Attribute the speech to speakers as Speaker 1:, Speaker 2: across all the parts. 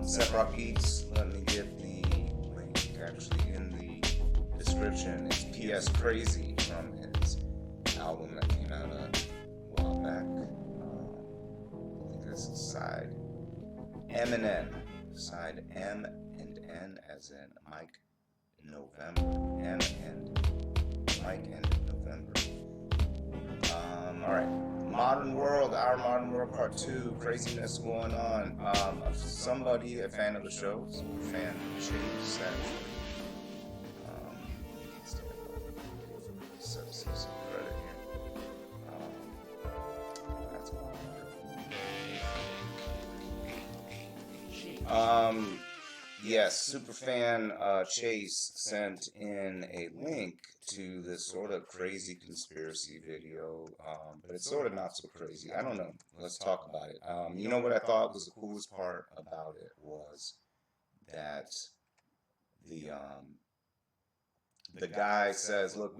Speaker 1: Seprock Beats, let me get the link actually in the description. It's P.S. Crazy from his album that came out a while back. I think this is side M and N. Side M and N as in Mike November. M and Mike and November. Alright. Modern World, Our Modern World Part 2, craziness going on. Somebody, a fan of the show, super fan, Chase, actually. Let's take a set some credit here. That's wonderful. Yes, super fan Chase sent in a link to this sort of crazy conspiracy video, but it's sort of not so crazy. I don't know. Let's talk about it. You know what I thought was the coolest part about it was that the guy says, "Look,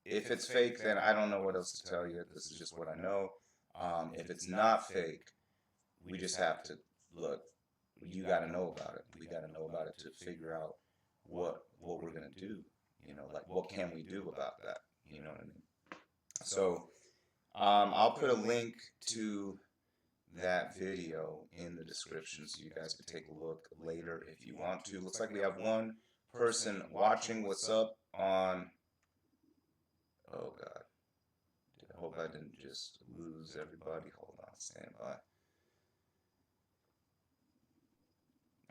Speaker 1: if it's fake, then I don't know what else to tell you. This is just what I know. If it's not fake, we just have to look." You got to know about it. We got to know about it to figure out what we're gonna do. You know, like what can we do about that? You know what I mean? So I'll put a link to that video in the description so you guys can take a look later if you want to. Looks like we have one person watching. What's up on? Oh God! I hope I didn't just lose everybody. Hold on, stand by.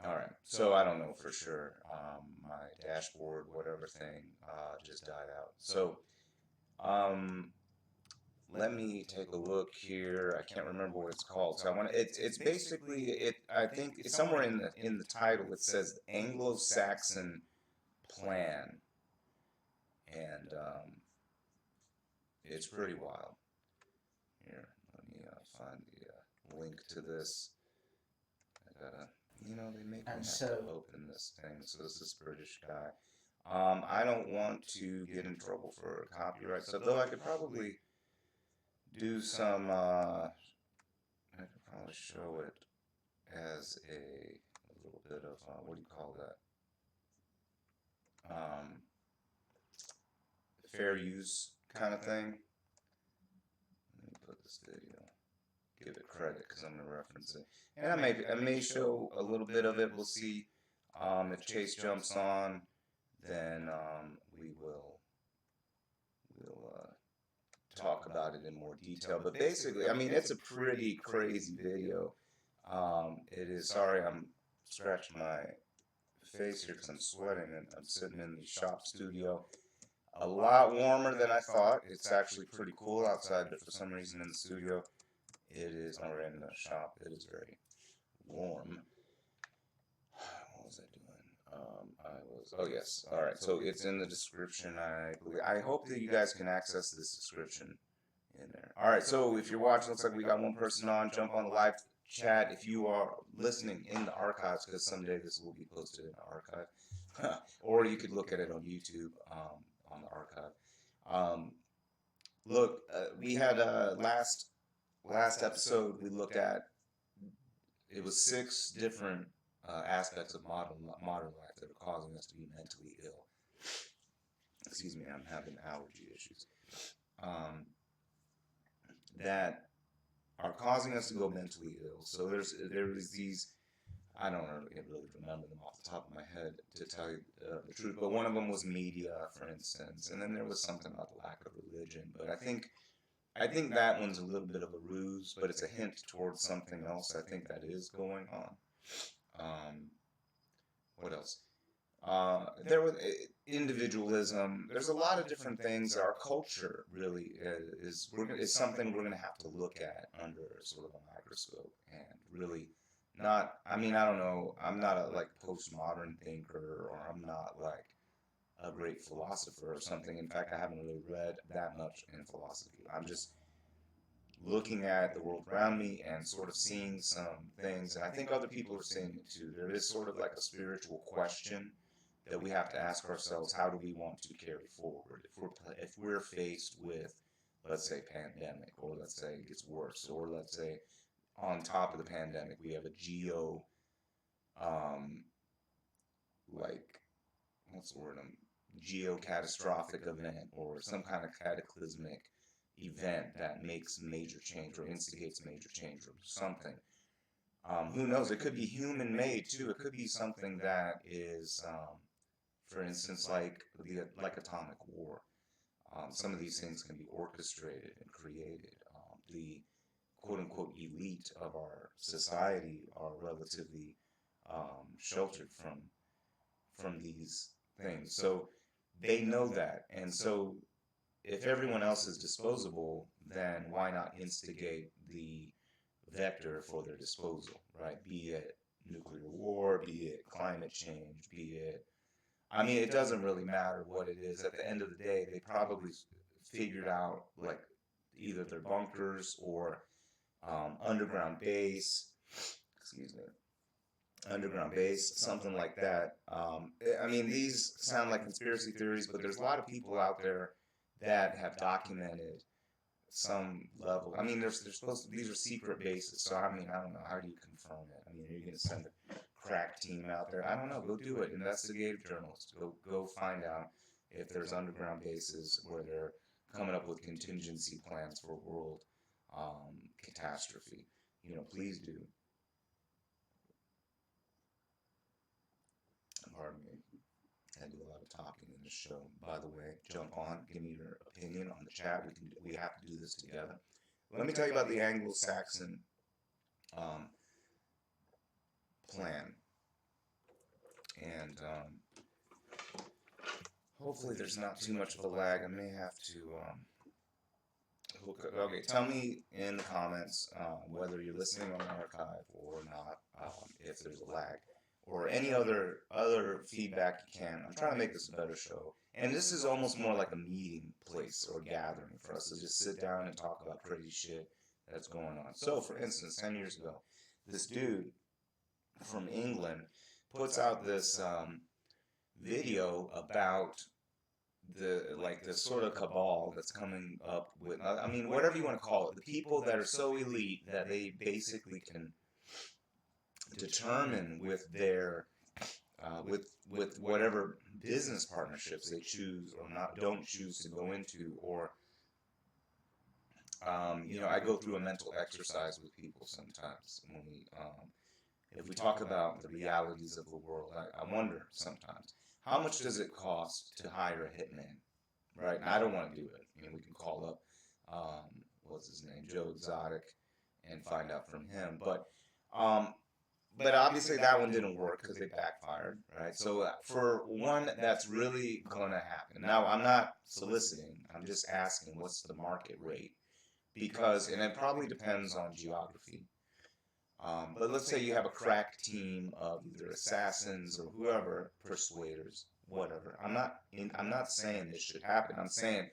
Speaker 1: Alright, so I don't know for sure. My dashboard, whatever thing, just died out. So, let me take a look here. I can't remember what it's called. So it's basically, I think it's somewhere in the title it says Anglo-Saxon Plan. And, it's pretty wild. Here, let me find the link to this. I gotta... You know, they make me have to open this thing. So this is British guy. I don't want to get in trouble for copyright stuff, though I could probably do some, I could probably show it as a little bit of, what do you call that? Fair use kind of thing. Let me put this video. Give it credit because I'm going to reference it. And I may show a little bit of it. We'll see. If Chase jumps on, then we'll talk about it in more detail. But basically, I mean, it's a pretty crazy video. It is. Sorry, I'm scratching my face here because I'm sweating and I'm sitting in the shop studio. A lot warmer than I thought. It's actually pretty cool outside, but for some reason in the studio, it is, or in the shop, it is very warm. What was I doing? Oh yes, alright, so it's in the description, I hope that you guys can access this description in there. Alright, so if you're watching, looks like we got one person on, jump on the live chat if you are listening in the archives, because someday this will be posted in the archive. Or you could look at it on YouTube, on the archive. Look, we had last episode we looked at, it was 6 different aspects of modern life that are causing us to be mentally ill. Excuse me, I'm having allergy issues. That are causing us to go mentally ill. So there is these, I don't really remember them off the top of my head to tell you the truth, but one of them was media, for instance, and then there was something about the lack of religion. But I think that one's a little bit of a ruse, but it's a hint towards something else I think that is going on. What else? There was individualism. There's a lot of different things. Our culture really is something we're going to have to look at under sort of a microscope and really not. I mean, I don't know. I'm not a postmodern thinker, or I'm not like a great philosopher or something. In fact, I haven't really read that much in philosophy. I'm just looking at the world around me and sort of seeing some things, and I think other people are seeing it too. There is sort of like a spiritual question that we have to ask ourselves: how do we want to carry forward if we're faced with, let's say, pandemic, or let's say it gets worse, or let's say on top of the pandemic we have a um, like, what's the word? Geocatastrophic event or some kind of cataclysmic event that makes major change or instigates major change or something. Who knows? It could be human made too. It could be something that is, for instance, like atomic war. Some of these things can be orchestrated and created. The quote unquote elite of our society are relatively sheltered from these things. So they know that. And so if everyone else is disposable, then why not instigate the vector for their disposal, right? Be it nuclear war, be it climate change, be it, I mean, it doesn't really matter what it is. At the end of the day, they probably figured out, like, either their bunkers or underground base, excuse me, underground base, something like that. I mean, these sound like conspiracy theories, but there's a lot of people out there that have documented some level. I mean, they're supposed to, these are secret bases, so I mean, I don't know, how do you confirm it? I mean, are you going to send a crack team out there? I don't know. Go do it. Investigative journalists. Go find out if there's underground bases where they're coming up with contingency plans for world catastrophe. Please do. Pardon me. I do a lot of talking in this show. By the way, jump on, give me your opinion on the chat. We have to do this together. Let me tell you about the Anglo-Saxon plan, and hopefully there's not too much of a lag. I may have to. Okay, tell me in the comments whether you're listening on the archive or not. If there's a lag or any other feedback you can. I'm trying to make this a better show. And this is almost more like a meeting place or gathering for us to just sit down and talk about crazy shit that's going on. So, for instance, 10 years ago, this dude from England puts out this video about the sort of cabal that's coming up with, I mean, whatever you want to call it, the people that are so elite that they basically can determine with their with whatever business partnerships they choose or don't choose to go into, or I go through a mental exercise with people sometimes when if we talk about the realities of the world. I wonder sometimes, how much does it cost to hire a hitman, right? And I don't want to do it. I mean, we can call up what's his name, Joe Exotic, and find out from him, but obviously that one didn't work because they backfired, right? So for one that's really going to happen. Now, I'm not soliciting. I'm just asking what's the market rate, because, and it probably depends on geography. But let's say you have a crack team of either assassins or whoever, persuaders, whatever. I'm not saying this should happen. I'm saying,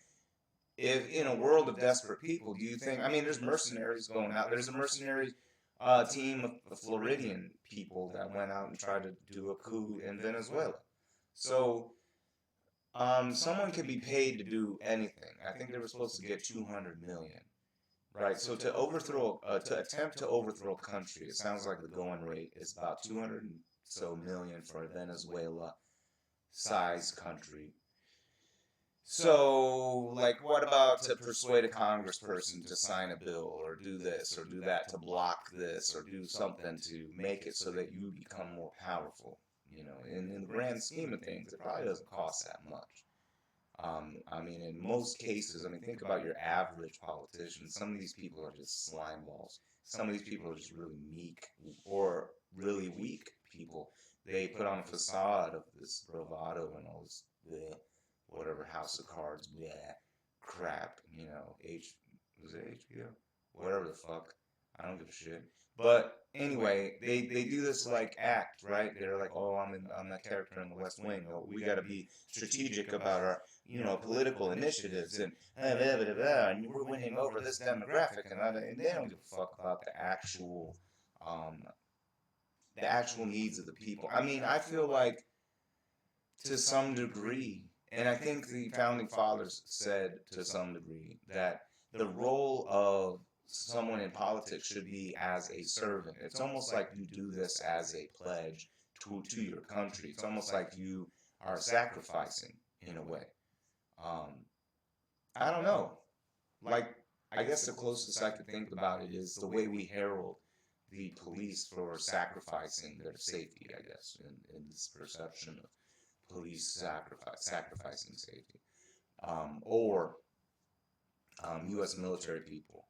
Speaker 1: if in a world of desperate people, do you think, I mean, there's mercenaries going out. There's a mercenary team of Floridian people that went out and tried to do a coup in Venezuela. So someone could be paid to do anything. I think they were supposed to get 200 million, right? So to attempt to overthrow a country, it sounds like the going rate is about 200 million for a Venezuela-sized country. So, like, what about to persuade a congressperson to sign a bill or do this or do that, to block this or do something to make it so that you become more powerful? In the grand scheme of things, it probably doesn't cost that much. I mean, in most cases, I mean, think about your average politician. Some of these people are just slime balls. Some of these people are just really meek or really weak people. They put on a facade of this bravado and all this whatever House of Cards, crap, was it HBO? Whatever the fuck. I don't give a shit. But anyway, they do this like act, right? They're like, oh, I'm that character in the West Wing. Oh, we got to be strategic about our, political initiatives and and we're winning over this demographic, and they don't give a fuck about the actual needs of the people. I mean, I feel like to some degree, and I think the founding fathers said to some degree, that the role of someone in politics should be as a servant. It's almost like you do this as a pledge to your country. It's almost like you are sacrificing in a way. I don't know. Like, I guess the closest I could think about it is the way we herald the police for sacrificing their safety, I guess, in this perception of police sacrificing safety. Or U.S. military people.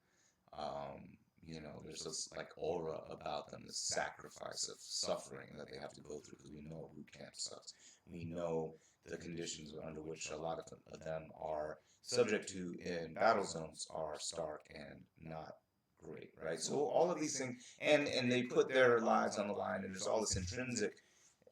Speaker 1: There's this like aura about them, this sacrifice of suffering that they have to go through, because we know boot camp sucks. We know the conditions under which a lot of them are subject to in battle zones are stark and not great, right? So all of these things, and they put their lives on the line, and there's all this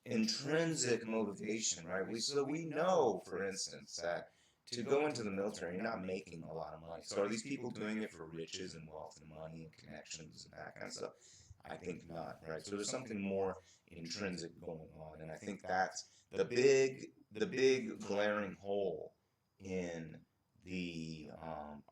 Speaker 1: intrinsic motivation, right? So we know, for instance, that to go into the military, you're not making a lot of money. So are these people doing it for riches and wealth and money and connections and that kind of stuff? I think not, right? So there's something more intrinsic going on, and I think that's the big glaring hole in the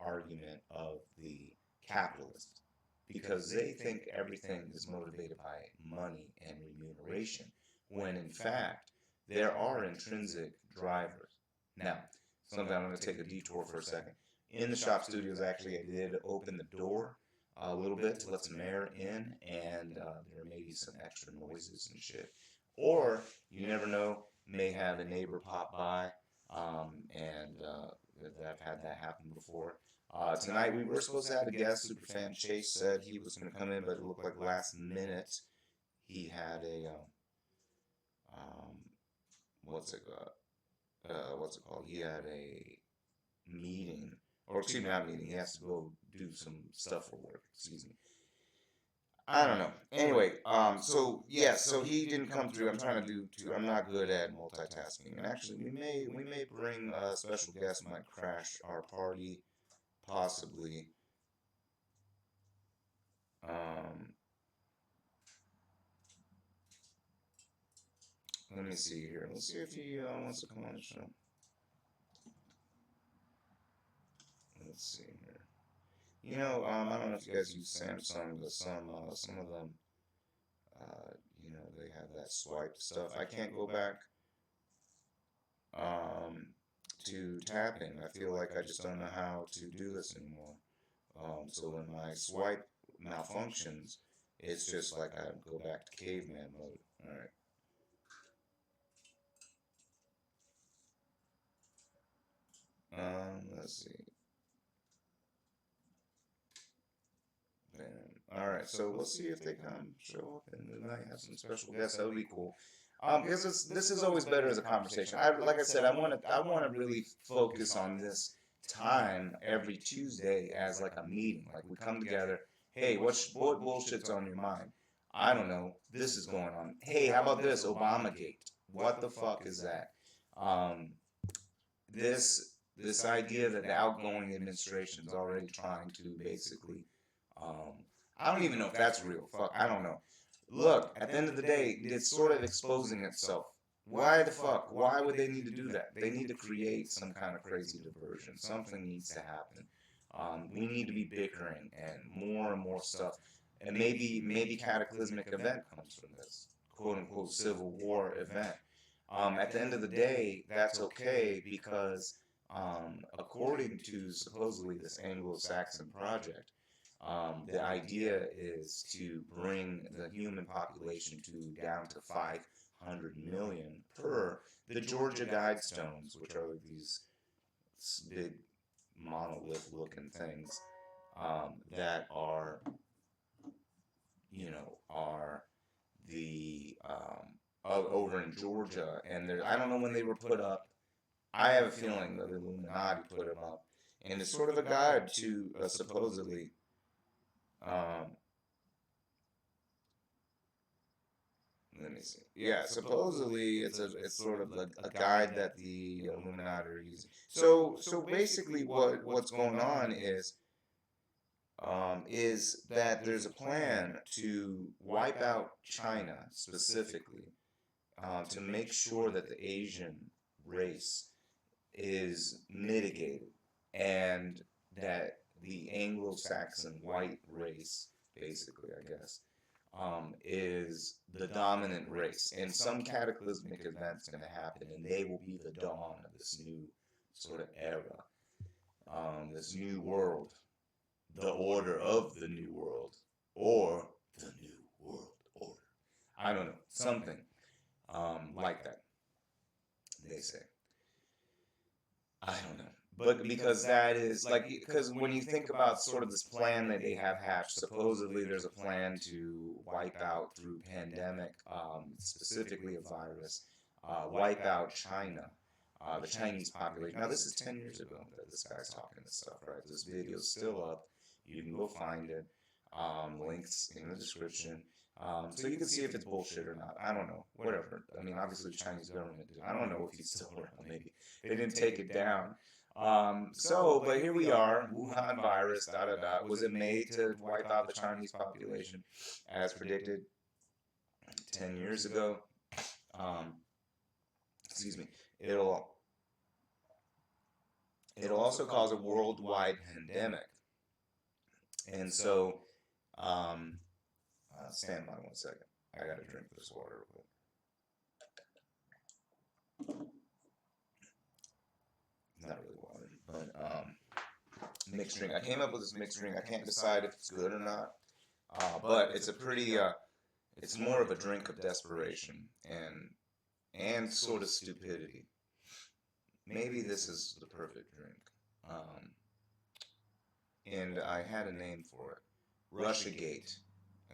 Speaker 1: argument of the capitalist, because they think everything is motivated by money and remuneration, when in fact there are intrinsic drivers. Now, something I'm going to take a detour for a second. In the shop studios, actually, I did open the door a little bit to let some air in, and there may be some extra noises and shit. Or, you never know, may have a neighbor pop by, and I've had that happen before. Tonight, we were supposed to have a guest. Superfan Chase said he was going to come in, but it looked like last minute he had a, what's it called? He had a meeting, or excuse me, not meeting. He has to go do some stuff for work. Excuse me. I don't know. Anyway, so he didn't come through. I'm trying to do two. I'm not good at multitasking. And actually, we may bring a special guest. Might crash our party, possibly. Let me see here. Let's see if he wants to come on the show. Let's see here. I don't know if you guys use Samsung, but some of them, they have that swipe stuff. I can't go back to tapping. I feel like I just don't know how to do this anymore. So when my swipe malfunctions, it's just like I go back to caveman mode. All right. Let's see. Alright, so we'll see if they come show up, and we might have some special guests. That would be cool. Because this is always better as a conversation. Like I said, I want to really focus on this time every Tuesday as like a meeting. Like we come together. Hey, what bullshit's on your mind? I don't know. This is going on. Hey, how about this? Obamagate. What the fuck is that? This idea that the outgoing administration is already trying to basically, I don't even know if that's real. Fuck, I don't know. Look, at the end of the day, it's sort of exposing itself. Why the fuck? Why would they need to do that? They need to create some kind of crazy diversion. Something needs to happen. We need to be bickering and more stuff. And maybe cataclysmic event comes from this quote unquote civil war event. At the end of the day, that's okay because according to supposedly this Anglo-Saxon project, the idea is to bring the human population down to 500 million per the Georgia Guidestones, which are these big monolith-looking things that are the over in Georgia, and I don't know when they were put up. I have a feeling that the Illuminati put them up, and it's sort of a guide to supposedly. Let me see. Yeah, supposedly it's sort of a guide that the Illuminati are using. So basically, what's going on is that there's a plan to wipe out China specifically, to make sure that the Asian race is mitigated, and that the Anglo-Saxon white race, basically, I guess, is the dominant race. And some cataclysmic event's going to happen, and they will be the dawn of this new sort of era, this new world, the order of the new world, or the new world order. I don't know, something like that, they say. I don't know. But because that is, like, because when you think about sort of this plan that they have hatched, supposedly there's a plan to wipe out through pandemic, specifically a virus, wipe out China, the Chinese population. Now, this is 10 years ago that this guy's talking this stuff, right? This video's still up. You can go find it. Links in the description. So you can see if it's bullshit or not. I don't know. Whatever. I mean, obviously the Chinese government did. I don't know if he's still around. Maybe they didn't take it down. But here we are, Wuhan virus, da-da-da. Was it made to wipe out the Chinese population, as predicted 10 years ago? Excuse me. It'll also cause a worldwide pandemic. And so, stand by 1 second. I gotta drink this water real quick. Not really water, but mixed drink. I came up with this mixed drink. I can't decide if it's good or not, but it's a pretty, it's more of a drink of desperation and sort of stupidity. Maybe this is the perfect drink. And I had a name for it. Russiagate.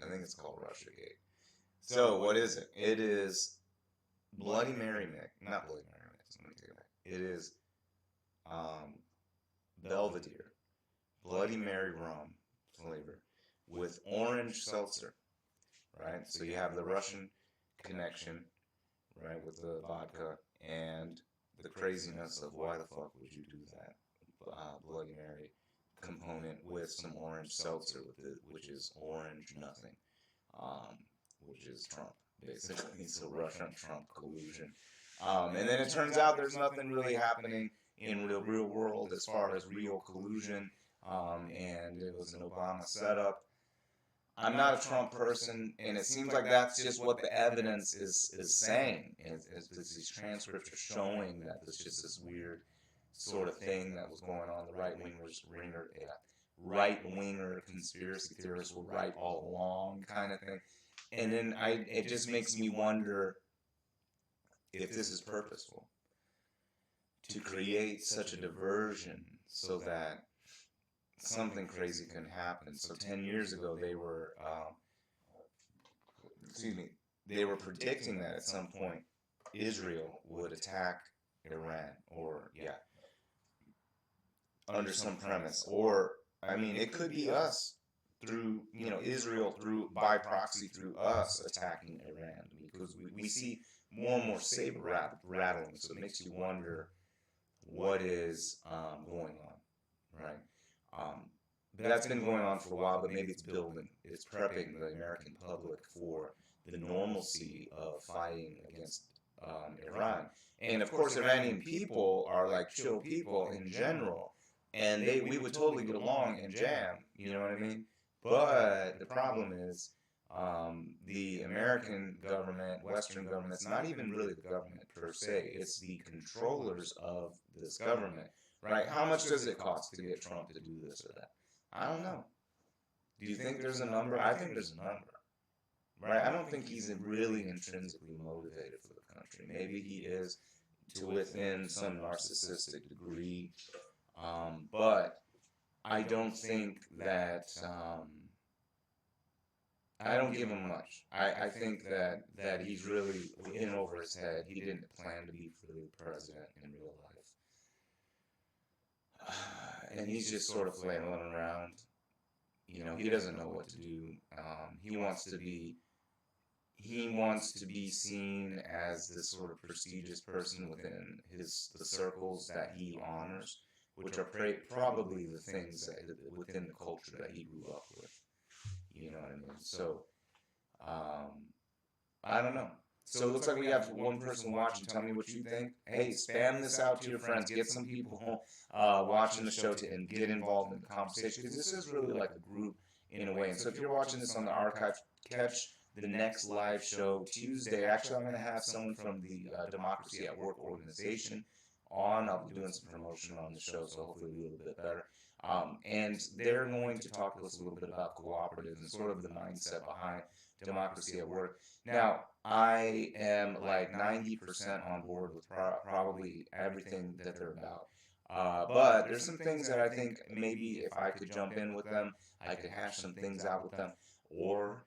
Speaker 1: I think it's called Russiagate. So what is it? It is Bloody Mary mix. Not Bloody Mary mix. Let me take it back. It is Belvedere, Bloody Mary rum flavor with orange seltzer, right? So you have the Russian connection, right, with the vodka and the craziness of why the fuck would you do that? Bloody Mary component with some orange seltzer with it, which is orange nothing, which is Trump, basically. So Russia-Trump collusion. And then it turns out there's nothing really happening in the real world as far as real collusion, and it was an Obama setup. I'm not a Trump person, and it seems like that's just what the evidence is saying. These transcripts are showing that there's just this weird sort of thing that was going on. The right-winger conspiracy theorists were right all along, kind of thing. And then it just makes me wonder if this is purposeful, to create such a diversion so that something crazy can happen. So 10 years ago, they were, they were predicting that at some point Israel would attack Iran, or, under some premise. Or, I mean, it could be us through, Israel by proxy through us attacking Iran, because we see more and more saber rattling, so it makes you wonder what is going on, right? But that's been going on for a while, but maybe it's building. It's prepping the American public for the normalcy of fighting against Iran. And of course, Iranian people are like chill people in general, and we would totally get along and jam, you know what I mean? But the problem is, the American government, Western government, it's not even really the government per se, it's the controllers of this government, right? How much does it cost to get Trump to do this or that? I don't know. Do you think there's a number? I think there's a number, right? I don't think he's really intrinsically motivated for the country. Maybe he is to within some narcissistic degree, but I don't think that, I don't give him much. I think that he's really in over his head. He didn't plan to be really president in real life. And he's just sort of flailing around. He doesn't know what to do. He wants to be seen as this sort of prestigious person within the circles that he honors, which are probably the things that within the culture that he grew up with. You know what I mean? So, I don't know. So it looks like we have one person watching. Tell me what you think. Hey, spam this out to your friends. Get some people watching the show and get involved in the conversation, because this is really like a group in a way. And so if you're watching this on the archive, catch the next live show Tuesday. Actually, I'm going to have someone from the Democracy at Work organization on. I'll be doing some promotion on the show, so hopefully it'll be a little bit better. And they're going to talk to us a little bit about cooperatives and sort of the mindset behind democracy at work. Now, I am like 90% on board with probably everything that they're about. But there's some things that I think maybe if I could jump in with them, I could hash some things out with them, or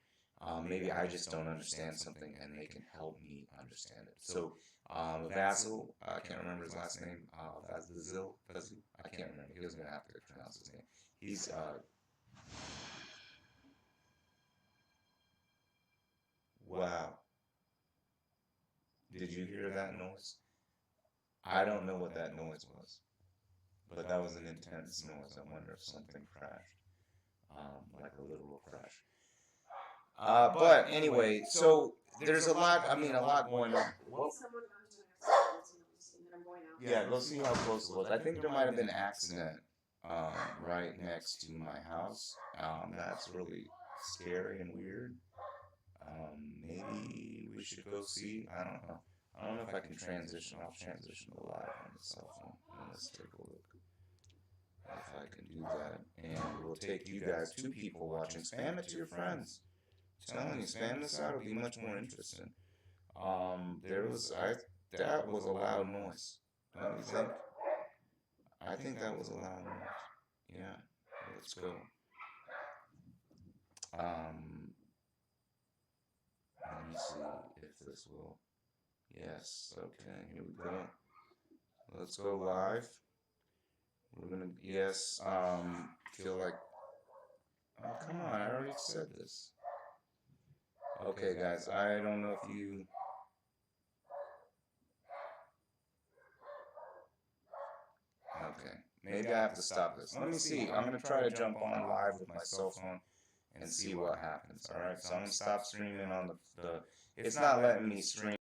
Speaker 1: maybe I just don't understand something and they can help me understand it. So, Vasil, I can't remember his last name, Vasil, I can't remember. He was going to have to pronounce his name. He's, wow. Did you hear that noise? I don't know what that noise was, but that was an intense noise. I wonder if something crashed, like a literal crash. But anyway, so there's a lot. I mean, a lot going on. Well, yeah, go see how close it was. I think there might have been an accident right next to my house. That's really scary and weird. Maybe we should go see. I don't know. I don't know if I can transition. I'll transition to live on the cell phone. Let's take a look if I can do that. And we'll take you guys, 2 people watching. Spam it to your friends. I'm telling you, spam this out. It'll be much more interesting. That was a loud noise. Don't you think? I think that was a loud noise. Yeah. Let's go. Let me see if this will. Yes. Okay. Here we go. Let's go live. We're gonna. Yes. Feel like. Oh, come on! I already said this. Okay, guys. I don't know if you. Okay. Maybe I have to stop this. Let me see. I'm gonna try to jump on live with my cell phone and see what happens. All right. So I'm gonna stop streaming on the. It's not letting me stream.